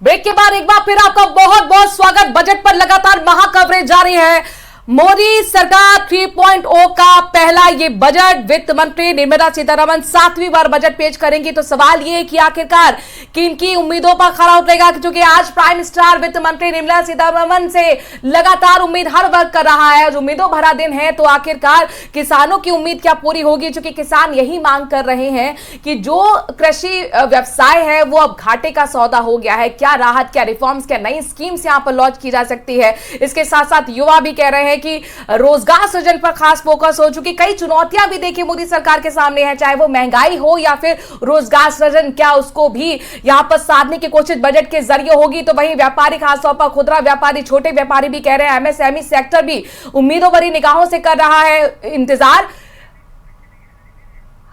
Break के बाद एक बार फिर आपका बहुत बहुत स्वागत। बजट पर लगातार महाकवरेज जारी है। मोदी सरकार 3.0 का पहला ये बजट, वित्त मंत्री निर्मला सीतारमण 7वीं बार बजट पेश करेंगी। तो सवाल ये है कि आखिरकार किनकी उम्मीदों पर खरा उतरेगा, क्योंकि आज प्राइम स्टार वित्त मंत्री निर्मला सीतारमण से लगातार उम्मीद हर वर्ग कर रहा है। आज उम्मीदों भरा दिन है, तो आखिरकार किसानों की उम्मीद क्या पूरी होगी? क्योंकि किसान यही मांग कर रहे हैं कि जो कृषि व्यवसाय है वो अब घाटे का सौदा हो गया है। क्या राहत, क्या रिफॉर्म्स, क्या नई स्कीम्स यहां पर लॉन्च की जा सकती है? इसके साथ साथ युवा भी कह रहे हैं कि रोजगार सृजन पर खास फोकस हो, चुकी कई चुनौतियां भी देखिए मोदी सरकार के सामने है, चाहे वो महंगाई हो या फिर रोजगार सृजन, क्या उसको भी यहां पर साधने की कोशिश बजट के जरिए होगी। तो वहीं व्यापारी, खासतौर पर खुदरा व्यापारी, छोटे व्यापारी भी कह रहे हैं, एमएसएमई सेक्टर भी उम्मीदों भरी निगाहों से कर रहा है इंतजार।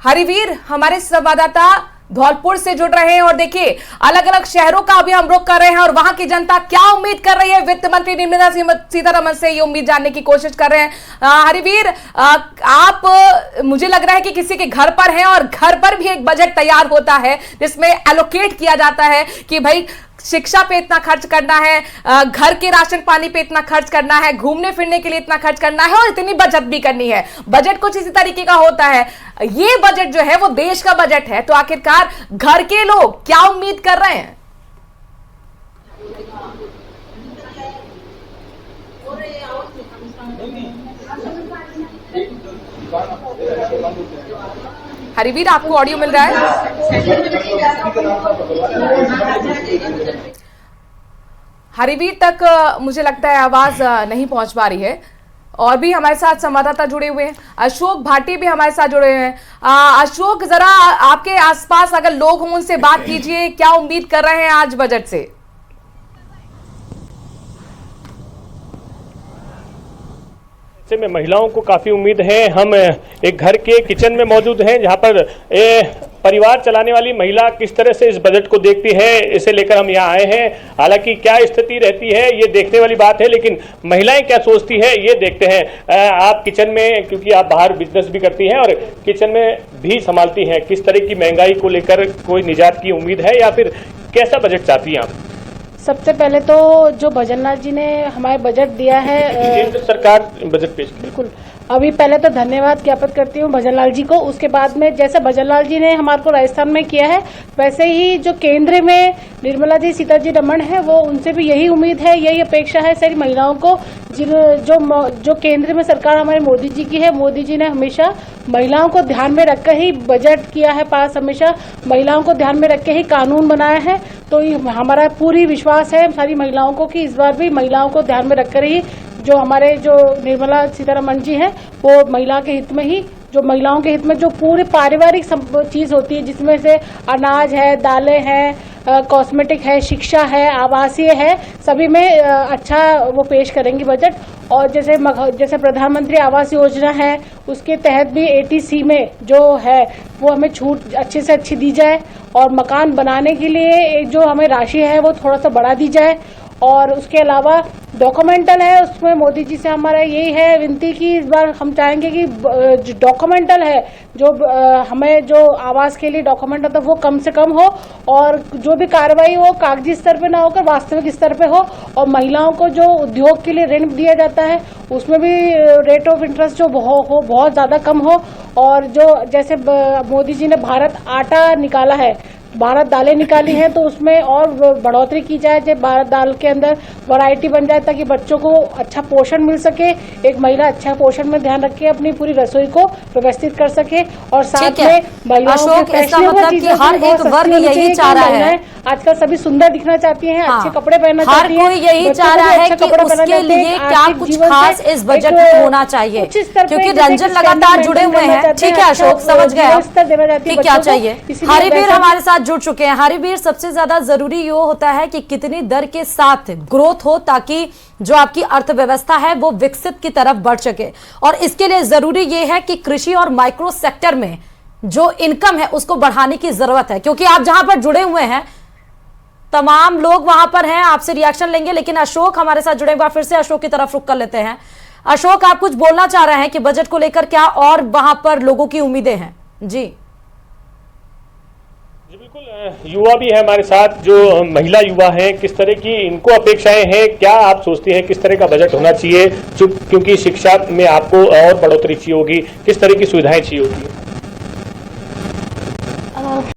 हरिवीर हमारे संवाददाता धौलपुर से जुड़ रहे हैं और देखिए अलग अलग शहरों का अभी हम रुख कर रहे हैं और वहां की जनता क्या उम्मीद कर रही है वित्त मंत्री निर्मला सीतारमण से, ये उम्मीद जानने की कोशिश कर रहे हैं। हरिवीर, आप मुझे लग रहा है कि किसी के घर पर हैं और घर पर भी एक बजट तैयार होता है जिसमें एलोकेट किया जाता है कि भाई शिक्षा पे इतना खर्च करना है, घर के राशन पानी पे इतना खर्च करना है, घूमने फिरने के लिए इतना खर्च करना है और इतनी बचत भी करनी है। बजट कुछ इसी तरीके का होता है। ये बजट जो है वो देश का बजट है, तो आखिरकार घर के लोग क्या उम्मीद कर रहे हैं? हरिवीर, आपको ऑडियो मिल रहा है? हरिवीर तक मुझे लगता है आवाज नहीं पहुंच पा रही है। और भी हमारे साथ संवाददाता जुड़े हुए हैं, अशोक भाटी भी हमारे साथ जुड़े हुए हैं। अशोक, जरा आपके आसपास अगर लोग हों उनसे बात कीजिए, क्या उम्मीद कर रहे हैं आज बजट से? में महिलाओं को काफ़ी उम्मीद है। हम एक घर के किचन में मौजूद हैं जहां पर परिवार चलाने वाली महिला किस तरह से इस बजट को देखती है, इसे लेकर हम यहाँ आए हैं। हालांकि क्या स्थिति रहती है ये देखने वाली बात है, लेकिन महिलाएं क्या सोचती है ये देखते हैं। आप किचन में, क्योंकि आप बाहर बिजनेस भी करती हैं और किचन में भी संभालती हैं, किस तरह की महंगाई को लेकर कोई निजात की उम्मीद है या फिर कैसा बजट चाहती हैं आप? सबसे पहले तो जो भजनलाल जी ने हमारे बजट दिया है, केंद्र सरकार बजट पेश की, बिल्कुल अभी पहले तो धन्यवाद ज्ञापित करती हूँ भजनलाल जी को। उसके बाद में जैसे भजनलाल जी ने हमारे को राजस्थान में किया है, वैसे ही जो केंद्र में निर्मला जी सीतारमण है वो उनसे भी यही उम्मीद है, यही अपेक्षा है सारी महिलाओं को। जो केंद्र में सरकार हमारे मोदी जी की है, मोदी जी ने हमेशा महिलाओं को ध्यान में रखकर ही बजट किया है पास, हमेशा महिलाओं को ध्यान में रख के ही कानून बनाया है। तो हमारा पूरी विश्वास है सारी महिलाओं को कि इस बार भी महिलाओं को ध्यान में रखकर ही जो हमारे जो निर्मला सीतारमण जी हैं वो महिला के हित में ही, जो महिलाओं के हित में जो पूरी पारिवारिक चीज होती है जिसमें से अनाज है, दालें हैं, कॉस्मेटिक है, शिक्षा है, आवासीय है, सभी में अच्छा वो पेश करेंगी बजट। और जैसे प्रधानमंत्री आवास योजना है उसके तहत भी 80C में जो है वो हमें छूट अच्छे से अच्छी दी जाए और मकान बनाने के लिए जो हमें राशि है वो थोड़ा सा बढ़ा दी जाए। और उसके अलावा डॉक्यूमेंटल है, उसमें मोदी जी से हमारा यही है विनती कि इस बार हम चाहेंगे कि जो डॉक्यूमेंटल है, जो हमें जो आवास के लिए डॉक्यूमेंट होता है वो कम से कम हो और जो भी कार्रवाई हो कागजी स्तर पे ना होकर वास्तविक स्तर पे हो। और महिलाओं को जो उद्योग के लिए ऋण दिया जाता है उसमें भी रेट ऑफ इंटरेस्ट जो बहुत ज़्यादा कम हो। और जो जैसे मोदी जी ने भारत आटा निकाला है, भारत दालें निकाली हैं, तो उसमें और बढ़ोतरी की जाए, जब भारत दाल के अंदर वैरायटी बन जाए ताकि बच्चों को अच्छा पोषण मिल सके, एक महिला अच्छा पोषण में ध्यान रख के अपनी पूरी रसोई को व्यवस्थित कर सके। और साथ में महिलाओं के हर एक वर्ग यही चाह रहा है, आजकल सभी सुंदर दिखना चाहती हैं, अच्छे कपड़े पहनना चाहती हैं, हर कोई यही चाह रहा है कि उसके लिए क्या कुछ खास इस बजट में होना चाहिए, क्योंकि रंजन लगातार जुड़े हुए हैं। ठीक है अशोक, समझ गए क्या चाहिए। हरिवीर हमारे साथ जुड़ चुके हैं। हरिवीर, सबसे ज्यादा जरूरी ये होता है कि कितनी दर के साथ ग्रोथ हो ताकि जो आपकी अर्थव्यवस्था है वो विकसित की तरफ बढ़ सके, और इसके लिए जरूरी ये है कि कृषि और माइक्रो सेक्टर में जो इनकम है उसको बढ़ाने की जरूरत है। क्योंकि आप जहां पर जुड़े हुए हैं तमाम लोग वहां पर हैं, आपसे रिएक्शन लेंगे, लेकिन अशोक हमारे साथ जुड़े हुए, फिर से अशोक की तरफ रुख कर लेते हैं। अशोक, आप कुछ बोलना चाह रहे हैं कि बजट को लेकर क्या और वहां पर लोगों की उम्मीदें हैं? जी जी बिल्कुल, युवा भी है हमारे साथ, जो महिला युवा हैं, किस तरह की इनको अपेक्षाएं हैं, क्या आप सोचती हैं किस तरह का बजट होना चाहिए, क्योंकि शिक्षा में आपको और बढ़ोतरी चाहिए होगी, किस तरह की सुविधाएं चाहिए होगी?